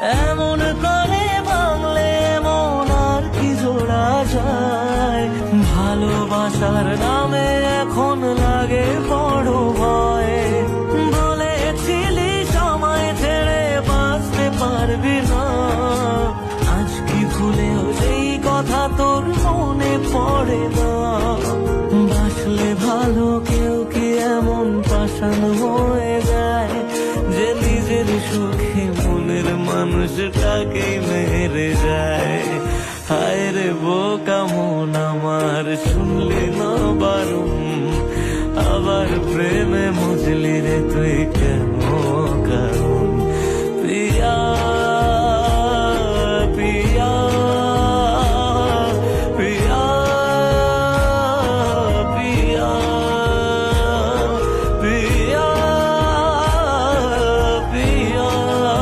এমন করে ভাঙলে এমন আর কি জোড়া যায়। ভালোবাসার নামে এখন লাগে বড় ভয়। বলেছিলি সময় ছেড়ে বাঁচতে পারবি না, আজ কি ভুলেও সেই কথা তোর মনে পড়ে না। বাসলে ভালো কেউ কি এমন পাষাণ হয়ে যায় যে নিজের সুখে মনের মানুষটাকেই মেরে যায়। হায় রে বোকা মন আমার, শুনলি না বারণ, আবার প্রেমে মজলি রে তুই কেন কারণ।